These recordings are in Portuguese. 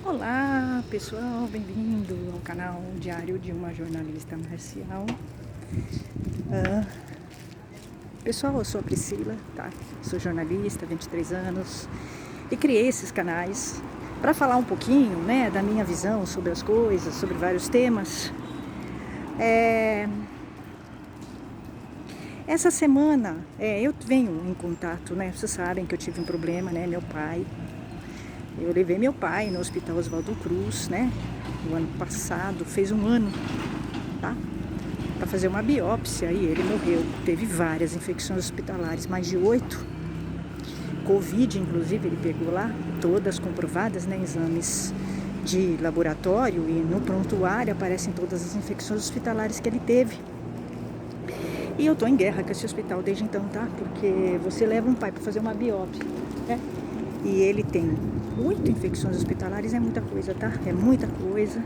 Olá pessoal, bem-vindo ao canal Diário de uma Jornalista Marcial. Ah, Pessoal, eu sou a Priscila, tá? Sou jornalista, 23 anos, e criei esses canais para falar um pouquinho, né, da minha visão sobre as coisas, sobre vários temas. Essa semana eu venho em contato, né? Vocês sabem que eu tive um problema, né? Eu levei meu pai no Hospital Oswaldo Cruz, né? No ano passado, fez um ano, tá? Para fazer uma biópsia e ele morreu. Teve várias infecções hospitalares, mais de 8. Covid, inclusive, ele pegou lá, todas comprovadas, né? Exames de laboratório e no prontuário aparecem todas as infecções hospitalares que ele teve. E eu tô em guerra com esse hospital desde então, tá? Porque você leva um pai para fazer uma biópsia, né? E ele tem 8 infecções hospitalares, é muita coisa, tá? É muita coisa.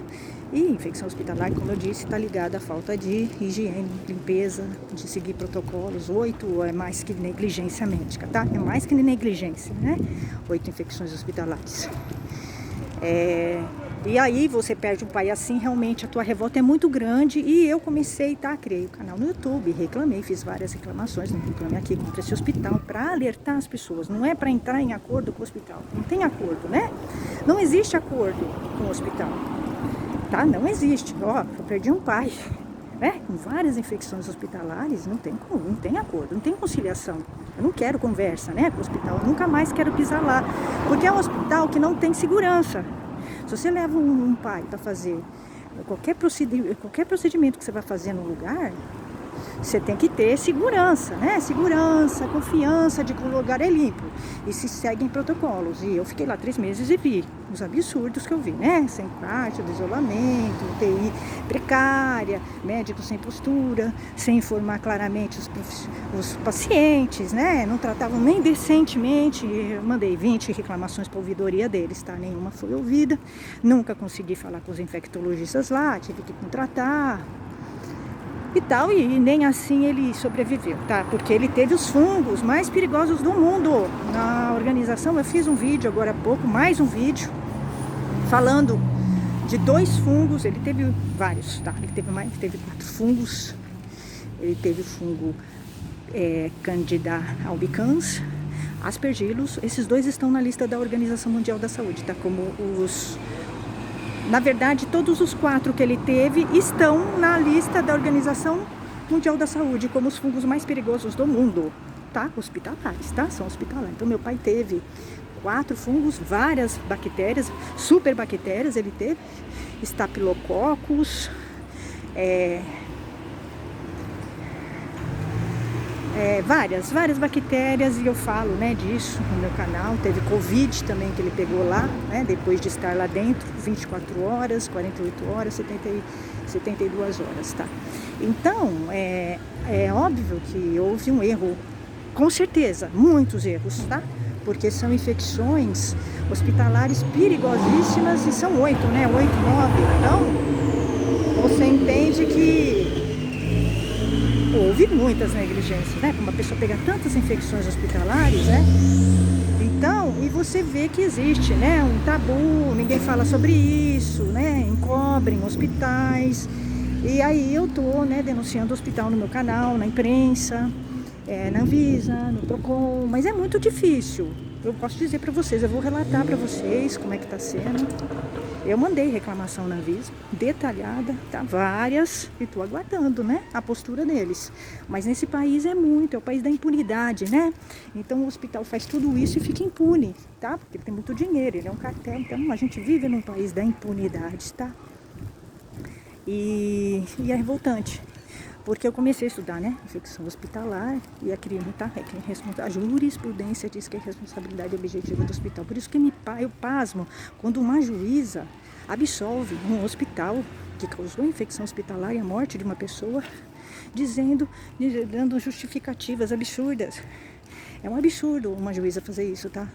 E infecção hospitalar, como eu disse, está ligada à falta de higiene, limpeza, de seguir protocolos. 8 é mais que negligência médica, tá? É mais que negligência, né? 8 infecções hospitalares. E aí você perde um pai assim, realmente a tua revolta é muito grande. E eu comecei, tá? Criei o canal no YouTube, reclamei, fiz várias reclamações no Reclame Aqui contra esse hospital para alertar as pessoas. Não é para entrar em acordo com o hospital, não tem acordo, né? Não existe acordo com o hospital, tá? Não existe. Ó, eu perdi um pai, né? Com várias infecções hospitalares, não tem acordo, não tem conciliação. Eu não quero conversa, né, com o hospital. Eu nunca mais quero pisar lá, porque é um hospital que não tem segurança. Se você leva um pai para fazer qualquer procedimento que você vai fazer no lugar, você tem que ter segurança, né? Segurança, confiança de que o lugar é limpo e se seguem protocolos. E eu fiquei lá 3 meses e vi os absurdos que eu vi, né? Sem quarto de isolamento, UTI precária, médicos sem postura, sem informar claramente os pacientes, né? Não tratavam nem decentemente. Eu mandei 20 reclamações para a ouvidoria deles, tá? Nenhuma foi ouvida. Nunca consegui falar com os infectologistas lá, tive que contratar e tal, e nem assim ele sobreviveu, tá? Porque ele teve os fungos mais perigosos do mundo. Na organização eu fiz um vídeo agora há pouco, mais um vídeo, falando de 2 fungos. Ele teve vários, tá? Ele teve 4 fungos. Ele teve o fungo Candida albicans, Aspergillus. Esses 2 estão na lista da Organização Mundial da Saúde, tá? Na verdade, todos os 4 que ele teve estão na lista da Organização Mundial da Saúde como os fungos mais perigosos do mundo, tá? Hospitalares, tá? São hospitalares. Então, meu pai teve 4 fungos, várias bactérias, superbactérias ele teve, Staphylococcus, várias bactérias, e eu falo, né, disso no meu canal. Teve Covid também que ele pegou lá, né, depois de estar lá dentro 24 horas, 48 horas, 72 horas, tá? Então, é óbvio que houve um erro, com certeza, muitos erros, tá? Porque são infecções hospitalares perigosíssimas e são 8, né? 8, 9. Então, você entende que houve muitas negligências, né? Como uma pessoa pegar tantas infecções hospitalares, né? Então, e você vê que existe, né, um tabu, ninguém fala sobre isso, né? Encobrem hospitais. E aí eu tô, né, denunciando o hospital no meu canal, na imprensa, na Anvisa, no Procon, mas é muito difícil. Eu posso dizer para vocês, eu vou relatar para vocês como é que tá sendo. Eu mandei reclamação na Anvisa, detalhada, tá? Várias, e tô aguardando, né, a postura deles. Mas nesse país é o país da impunidade, né? Então o hospital faz tudo isso e fica impune, tá? Porque ele tem muito dinheiro, ele é um cartel. Então a gente vive num país da impunidade, tá? E é revoltante, porque eu comecei a estudar, né, infecção hospitalar, e a crime, tá? A jurisprudência diz que é responsabilidade objetiva do hospital. Por isso que eu pasmo quando uma juíza absolve um hospital que causou infecção hospitalar e a morte de uma pessoa, dando justificativas absurdas. É um absurdo uma juíza fazer isso, tá?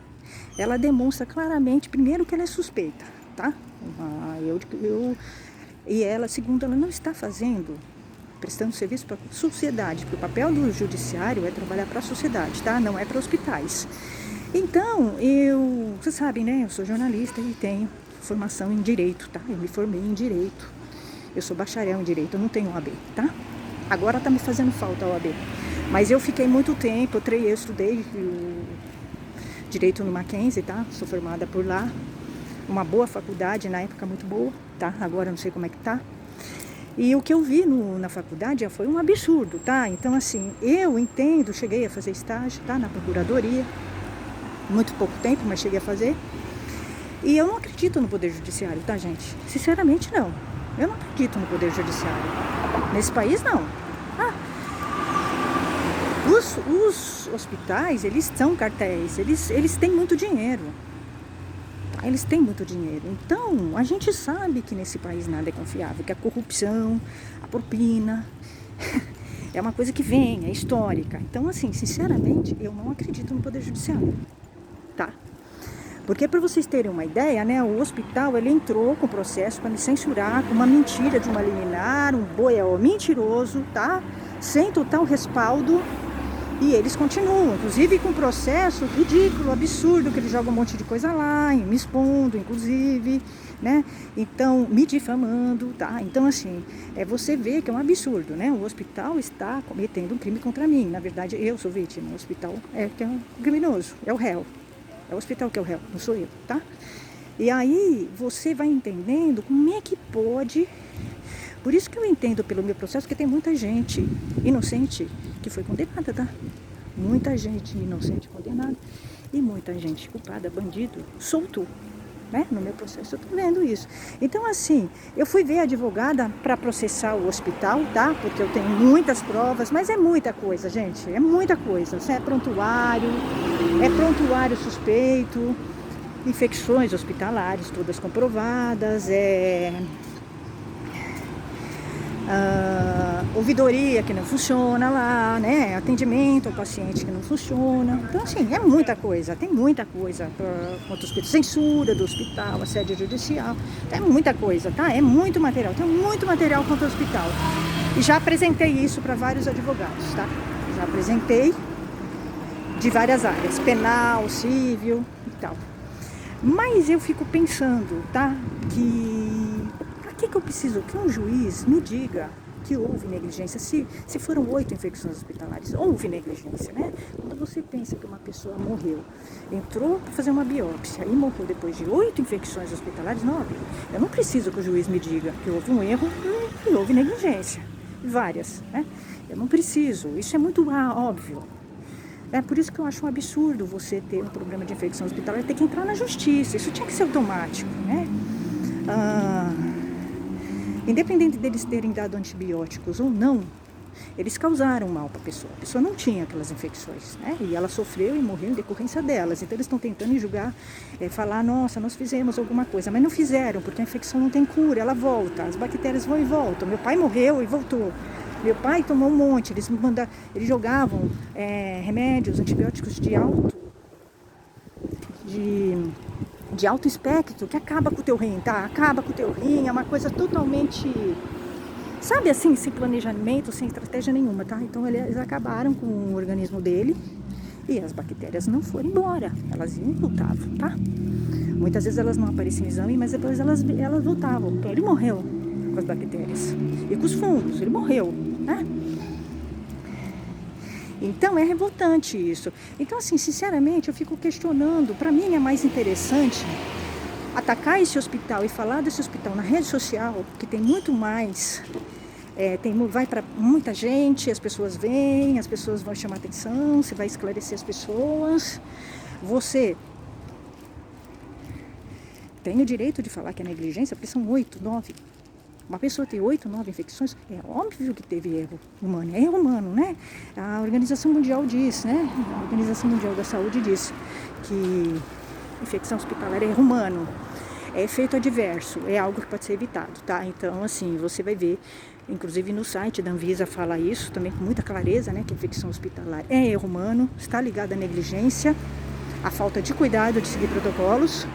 Ela demonstra claramente, primeiro, que ela é suspeita, tá? E ela, segundo, ela não está prestando serviço para a sociedade, porque o papel do judiciário é trabalhar para a sociedade, tá? Não é para hospitais. Então, vocês sabem, né? Eu sou jornalista e tenho formação em Direito, tá? Eu me formei em Direito. Eu sou bacharel em Direito, eu não tenho OAB, tá? Agora tá me fazendo falta a OAB. Mas eu fiquei muito tempo, eu estudei Direito no Mackenzie, tá? Sou formada por lá. Uma boa faculdade, na época muito boa, tá? Agora não sei como é que tá. E o que eu vi na faculdade foi um absurdo, tá? Então, assim, eu entendo, cheguei a fazer estágio, tá? Na Procuradoria, muito pouco tempo, mas cheguei a fazer. E eu não acredito no Poder Judiciário, tá, gente? Sinceramente, não. Eu não acredito no Poder Judiciário. Nesse país, não. Ah, os hospitais, eles são cartéis, eles têm muito dinheiro. Eles têm muito dinheiro. Então, a gente sabe que nesse país nada é confiável, que a corrupção, a propina, é uma coisa que vem, é histórica. Então, assim, sinceramente, eu não acredito no Poder Judiciário, tá? Porque, para vocês terem uma ideia, né, o hospital, ele entrou com processo para me censurar, com uma mentira de uma liminar, um boiô mentiroso, tá? Sem total respaldo. E eles continuam, inclusive com processo ridículo, absurdo, que eles jogam um monte de coisa lá, me expondo, inclusive, né? Então, me difamando, tá? Então, assim, você vê que é um absurdo, né? O hospital está cometendo um crime contra mim. Na verdade, eu sou vítima, o hospital que é um criminoso, é o réu. É o hospital que é o réu, não sou eu, tá? E aí, você vai entendendo como é que pode... Por isso que eu entendo pelo meu processo que tem muita gente inocente que foi condenada, tá? Muita gente inocente condenada e muita gente culpada, bandido, solto, né? No meu processo eu tô vendo isso. Então, assim, eu fui ver a advogada para processar o hospital, tá? Porque eu tenho muitas provas, mas é muita coisa, gente, é muita coisa. É prontuário suspeito, infecções hospitalares todas comprovadas, ouvidoria que não funciona lá, né? Atendimento ao paciente que não funciona. Então, assim, é muita coisa, tem muita coisa contra o hospital, censura do hospital, assédio judicial, é muita coisa, tá? É muito material, tem muito material contra o hospital. E já apresentei isso para vários advogados, tá? Já apresentei de várias áreas, penal, civil e tal. Mas eu fico pensando, tá? Que eu preciso que um juiz me diga que houve negligência, se foram 8 infecções hospitalares, houve negligência, né? Quando você pensa que uma pessoa morreu, entrou para fazer uma biópsia e morreu depois de 8 infecções hospitalares, 9, eu não preciso que o juiz me diga que houve um erro e houve negligência, várias, né? Eu não preciso, isso é muito óbvio. É por isso que eu acho um absurdo você ter um problema de infecção hospitalar e ter que entrar na justiça, isso tinha que ser automático, né? Independente deles terem dado antibióticos ou não, eles causaram mal para a pessoa não tinha aquelas infecções, né? E ela sofreu e morreu em decorrência delas. Então eles estão tentando julgar, falar, nossa, nós fizemos alguma coisa, mas não fizeram, porque a infecção não tem cura, ela volta, as bactérias vão e voltam. Meu pai morreu e voltou. Meu pai tomou um monte, eles jogavam remédios, antibióticos de alto espectro, que acaba com o teu rim, tá? Acaba com o teu rim, é uma coisa totalmente, sabe assim, sem planejamento, sem estratégia nenhuma, tá? Então eles acabaram com o organismo dele e as bactérias não foram embora, elas iam e voltavam, tá? Muitas vezes elas não apareciam em exame, mas depois elas voltavam. Então ele morreu com as bactérias e com os fungos, ele morreu, né? Então é revoltante isso. Então, assim, sinceramente, eu fico questionando. Para mim é mais interessante atacar esse hospital e falar desse hospital na rede social, que tem muito mais, vai para muita gente, as pessoas vêm, as pessoas vão chamar atenção, você vai esclarecer as pessoas. Você tem o direito de falar que é negligência, porque são 8, 9. Uma pessoa tem 8, 9 infecções, é óbvio que teve erro humano, é erro humano, né? A Organização Mundial diz, né? A Organização Mundial da Saúde diz que infecção hospitalar é erro humano, é efeito adverso, é algo que pode ser evitado, tá? Então, assim, você vai ver, inclusive no site da Anvisa fala isso também com muita clareza, né? Que infecção hospitalar é erro humano, está ligada à negligência, à falta de cuidado de seguir protocolos.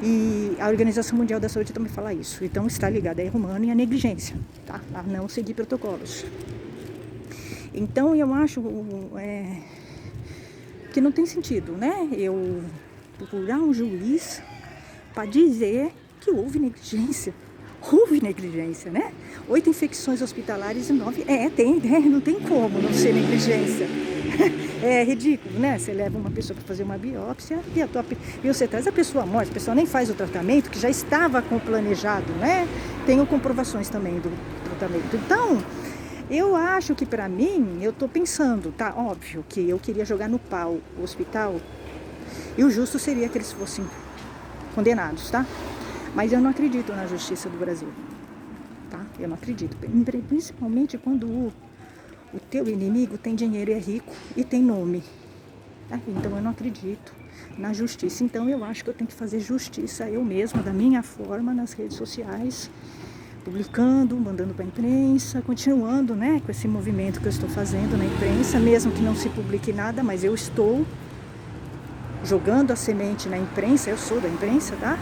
E a Organização Mundial da Saúde também fala isso. Então está ligado a erro humano e a negligência, tá? A não seguir protocolos. Então eu acho que não tem sentido, né? Eu procurar um juiz para dizer que houve negligência. Houve negligência, né? 8 infecções hospitalares e 9... tem, né? Não tem como não ser negligência. É ridículo, né? Você leva uma pessoa para fazer uma biópsia e você traz a pessoa morta, a pessoa nem faz o tratamento, que já estava planejado, né? Tenho comprovações também do tratamento. Então, eu acho que para mim, eu tô pensando, tá? Óbvio que eu queria jogar no pau o hospital e o justo seria que eles fossem condenados, tá? Mas eu não acredito na justiça do Brasil, tá? Eu não acredito. Principalmente quando o teu inimigo tem dinheiro, é rico e tem nome. Tá? Então eu não acredito na justiça. Então eu acho que eu tenho que fazer justiça eu mesma, da minha forma, nas redes sociais, publicando, mandando para a imprensa, continuando, né, com esse movimento que eu estou fazendo na imprensa, mesmo que não se publique nada, mas eu estou jogando a semente na imprensa, eu sou da imprensa, tá?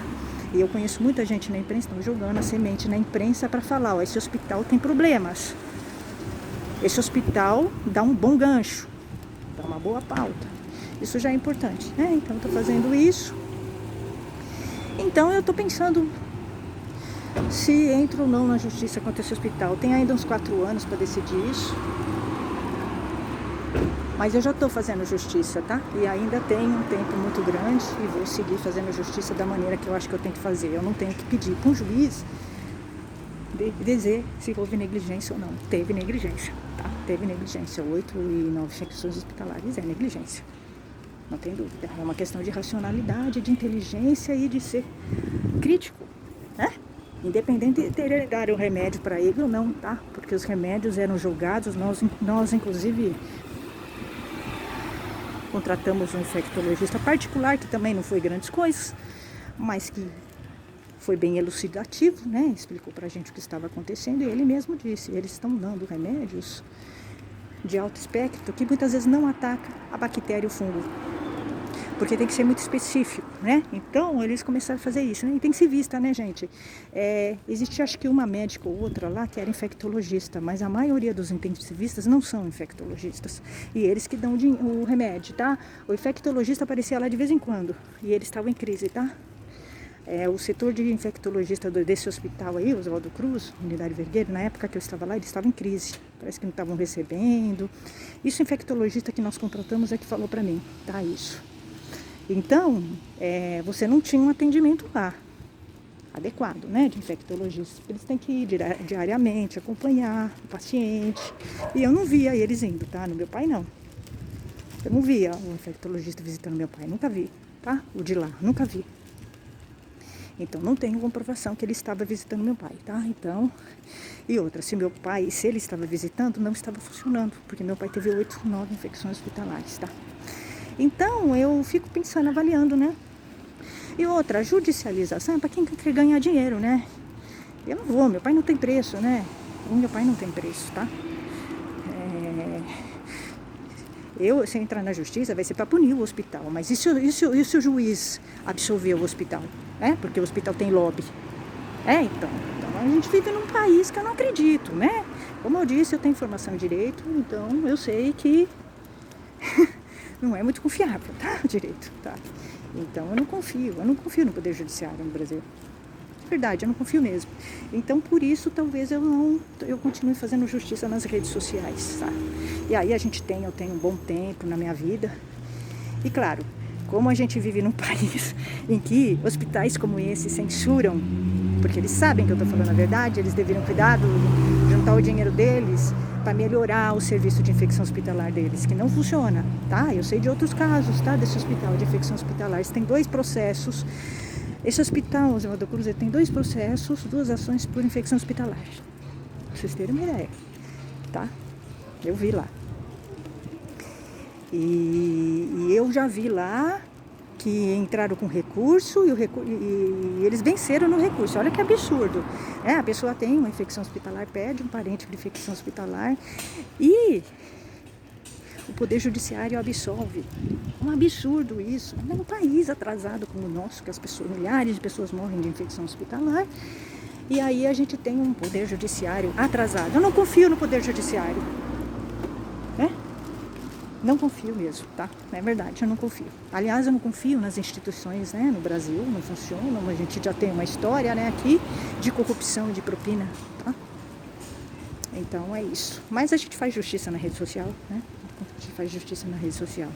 E eu conheço muita gente na imprensa, estão jogando a semente na imprensa para falar, ó, esse hospital tem problemas. Esse hospital dá um bom gancho, dá uma boa pauta. Isso já é importante, né? Então, eu estou fazendo isso. Então, eu estou pensando se entro ou não na justiça contra esse hospital. Tem ainda uns 4 anos para decidir isso. Mas eu já estou fazendo justiça, tá? E ainda tenho um tempo muito grande e vou seguir fazendo justiça da maneira que eu acho que eu tenho que fazer. Eu não tenho que pedir para um juiz dizer se houve negligência ou não. Teve negligência, tá? Teve negligência. 8 e 9 infecções hospitalares é negligência. Não tem dúvida. É uma questão de racionalidade, de inteligência e de ser crítico, né? Independente de ter dar o remédio para ele ou não, tá? Porque os remédios eram julgados, nós inclusive contratamos um infectologista particular, que também não foi grandes coisas, mas que foi bem elucidativo, né? Explicou pra gente o que estava acontecendo e ele mesmo disse, eles estão dando remédios de alto espectro que muitas vezes não ataca a bactéria e o fungo, porque tem que ser muito específico, né? Então, eles começaram a fazer isso, né? Intensivista, né, gente? Existe, acho que uma médica ou outra lá que era infectologista, mas a maioria dos intensivistas não são infectologistas. E eles que dão o remédio, tá? O infectologista aparecia lá de vez em quando e eles estavam em crise, tá? O setor de infectologista desse hospital aí, Oswaldo Cruz, Unidade Vergueiro, na época que eu estava lá, eles estavam em crise. Parece que não estavam recebendo. Isso, o infectologista que nós contratamos é que falou pra mim, tá? Isso. Então, você não tinha um atendimento lá adequado, né, de infectologista. Eles têm que ir diariamente, acompanhar o paciente. E eu não via eles indo, tá? No meu pai, não. Eu não via o infectologista visitando meu pai, nunca vi, tá? O de lá, nunca vi. Então, não tenho comprovação que ele estava visitando meu pai, tá? Então, e outra, se ele estava visitando, não estava funcionando, porque meu pai teve 8, 9 infecções hospitalares, tá? Então, eu fico pensando, avaliando, né? E outra, a judicialização é para quem quer ganhar dinheiro, né? Eu não vou, meu pai não tem preço, né? O meu pai não tem preço, tá? Se eu entrar na justiça, vai ser para punir o hospital. Mas e se o juiz absolver o hospital? Porque o hospital tem lobby. Então a gente vive num país que eu não acredito, né? Como eu disse, eu tenho formação em direito, então eu sei que não é muito confiável, tá? O direito, tá? Então eu não confio no Poder Judiciário no Brasil. Verdade, eu não confio mesmo. Então, por isso, talvez eu continue fazendo justiça nas redes sociais, tá? E aí eu tenho um bom tempo na minha vida. E claro, como a gente vive num país em que hospitais como esse censuram, porque eles sabem que eu estou falando a verdade, eles deveriam cuidar juntar o dinheiro deles para melhorar o serviço de infecção hospitalar deles, que não funciona, tá? Eu sei de outros casos, tá? Desse hospital de infecção hospitalar. Eles têm 2 processos. Esse hospital, Oswaldo Cruz, tem 2 processos, 2 ações por infecção hospitalar. Pra vocês terem uma ideia, tá? Eu vi lá. E eu já vi lá que entraram com recurso e eles venceram no recurso. Olha que absurdo. A pessoa tem uma infecção hospitalar, pede um parente de infecção hospitalar e o Poder Judiciário absolve. Um absurdo isso. É um país atrasado como o nosso, que milhares de pessoas morrem de infecção hospitalar. E aí a gente tem um Poder Judiciário atrasado. Eu não confio no Poder Judiciário. Não confio mesmo, tá? É verdade, eu não confio. Aliás, eu não confio nas instituições, né? No Brasil, não funcionam. A gente já tem uma história, né, aqui, de corrupção e de propina, tá? Então é isso. Mas a gente faz justiça na rede social, né? A gente faz justiça na rede social.